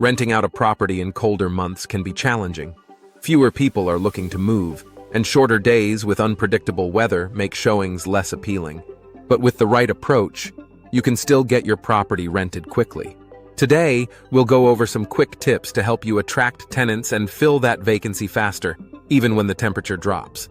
Renting out a property in colder months can be challenging. Fewer people are looking to move, and shorter days with unpredictable weather make showings less appealing. But with the right approach, you can still get your property rented quickly. Today, we'll go over some quick tips to help you attract tenants and fill that vacancy faster, even when the temperature drops.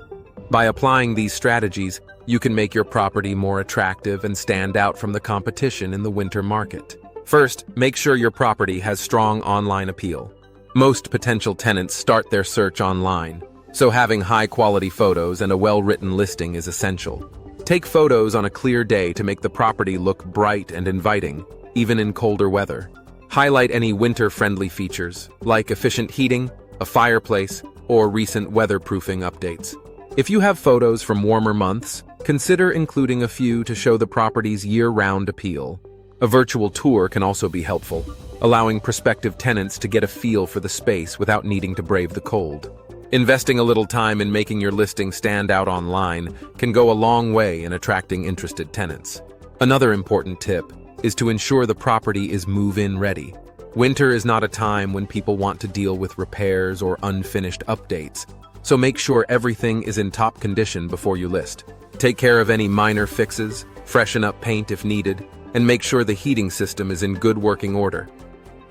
By applying these strategies, you can make your property more attractive and stand out from the competition in the winter market. First, make sure your property has strong online appeal. Most potential tenants start their search online, so having high-quality photos and a well-written listing is essential. Take photos on a clear day to make the property look bright and inviting, even in colder weather. Highlight any winter-friendly features, like efficient heating, a fireplace, or recent weatherproofing updates. If you have photos from warmer months, consider including a few to show the property's year-round appeal. A virtual tour can also be helpful, allowing prospective tenants to get a feel for the space without needing to brave the cold. Investing a little time in making your listing stand out online can go a long way in attracting interested tenants. Another important tip is to ensure the property is move-in ready. Winter is not a time when people want to deal with repairs or unfinished updates, so make sure everything is in top condition before you list. Take care of any minor fixes, freshen up paint if needed, and make sure the heating system is in good working order.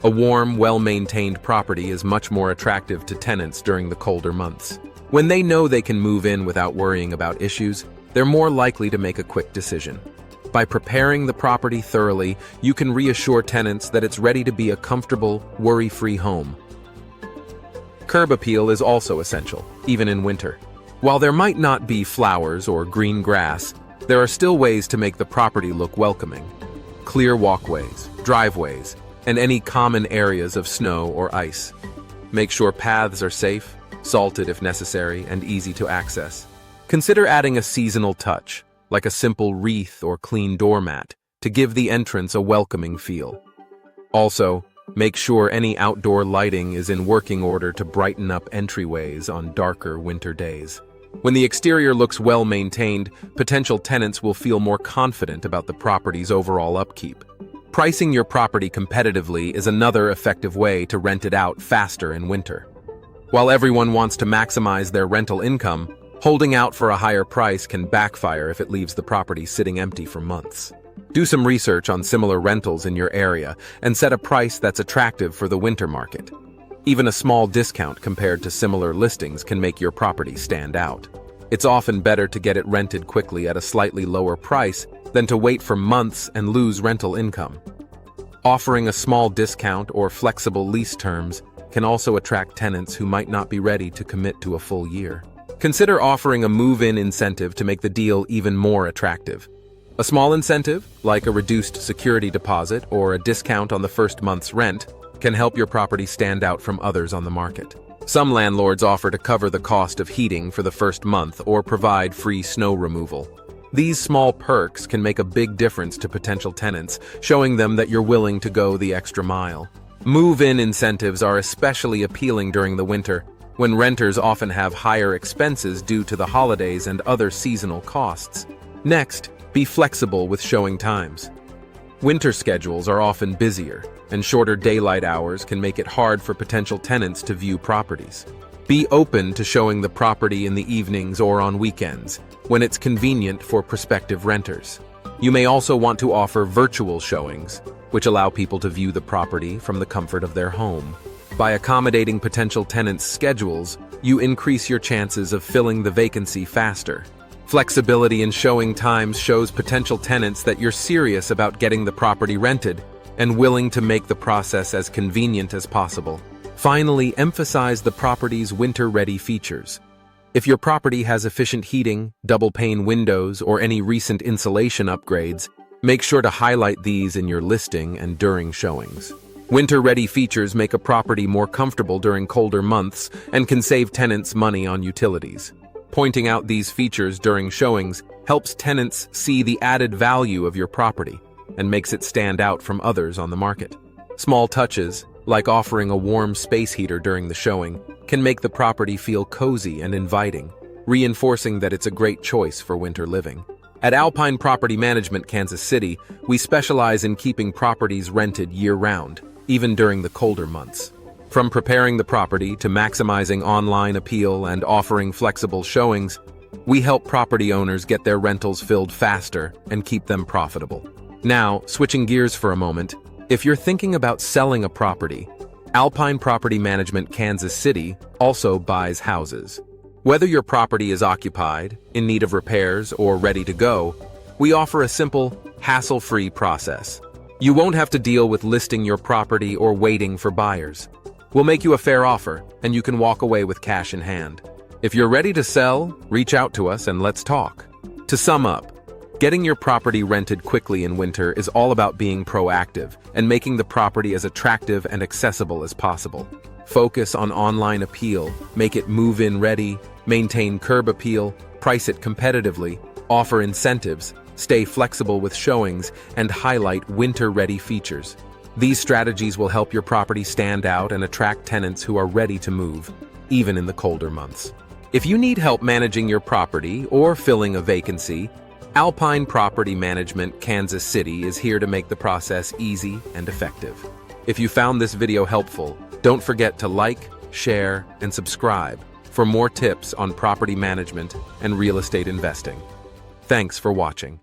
A warm, well-maintained property is much more attractive to tenants during the colder months. When they know they can move in without worrying about issues, they're more likely to make a quick decision. By preparing the property thoroughly, you can reassure tenants that it's ready to be a comfortable, worry-free home. Curb appeal is also essential, even in winter. While there might not be flowers or green grass, there are still ways to make the property look welcoming. Clear walkways, driveways, and any common areas of snow or ice. Make sure paths are safe, salted if necessary, and easy to access. Consider adding a seasonal touch, like a simple wreath or clean doormat, to give the entrance a welcoming feel. Also, make sure any outdoor lighting is in working order to brighten up entryways on darker winter days. When the exterior looks well maintained, potential tenants will feel more confident about the property's overall upkeep. Pricing your property competitively is another effective way to rent it out faster in winter. While everyone wants to maximize their rental income, holding out for a higher price can backfire if it leaves the property sitting empty for months. Do some research on similar rentals in your area and set a price that's attractive for the winter market. Even a small discount compared to similar listings can make your property stand out. It's often better to get it rented quickly at a slightly lower price than to wait for months and lose rental income. Offering a small discount or flexible lease terms can also attract tenants who might not be ready to commit to a full year. Consider offering a move-in incentive to make the deal even more attractive. A small incentive, like a reduced security deposit or a discount on the first month's rent, can help your property stand out from others on the market. Some landlords offer to cover the cost of heating for the first month or provide free snow removal. These small perks can make a big difference to potential tenants, showing them that you're willing to go the extra mile. Move-in incentives are especially appealing during the winter, when renters often have higher expenses due to the holidays and other seasonal costs. Next, be flexible with showing times. Winter schedules are often busier, and shorter daylight hours can make it hard for potential tenants to view properties. Be open to showing the property in the evenings or on weekends, when it's convenient for prospective renters. You may also want to offer virtual showings, which allow people to view the property from the comfort of their home. By accommodating potential tenants' schedules, you increase your chances of filling the vacancy faster. Flexibility in showing times shows potential tenants that you're serious about getting the property rented and willing to make the process as convenient as possible. Finally, emphasize the property's winter-ready features. If your property has efficient heating, double-pane windows, or any recent insulation upgrades, make sure to highlight these in your listing and during showings. Winter-ready features make a property more comfortable during colder months and can save tenants money on utilities. Pointing out these features during showings helps tenants see the added value of your property and makes it stand out from others on the market. Small touches, like offering a warm space heater during the showing, can make the property feel cozy and inviting, reinforcing that it's a great choice for winter living. At Alpine Property Management, Kansas City, we specialize in keeping properties rented year-round, even during the colder months. From preparing the property to maximizing online appeal and offering flexible showings, we help property owners get their rentals filled faster and keep them profitable. Now, switching gears for a moment, if you're thinking about selling a property, Alpine Property Management Kansas City also buys houses. Whether your property is occupied, in need of repairs, or ready to go, we offer a simple, hassle-free process. You won't have to deal with listing your property or waiting for buyers. We'll make you a fair offer, and you can walk away with cash in hand. If you're ready to sell, reach out to us and let's talk. To sum up, getting your property rented quickly in winter is all about being proactive and making the property as attractive and accessible as possible. Focus on online appeal, make it move-in ready, maintain curb appeal, price it competitively, offer incentives, stay flexible with showings, and highlight winter-ready features. These strategies will help your property stand out and attract tenants who are ready to move, even in the colder months. If you need help managing your property or filling a vacancy, Alpine Property Management Kansas City is here to make the process easy and effective. If you found this video helpful, don't forget to like, share, and subscribe for more tips on property management and real estate investing. Thanks for watching.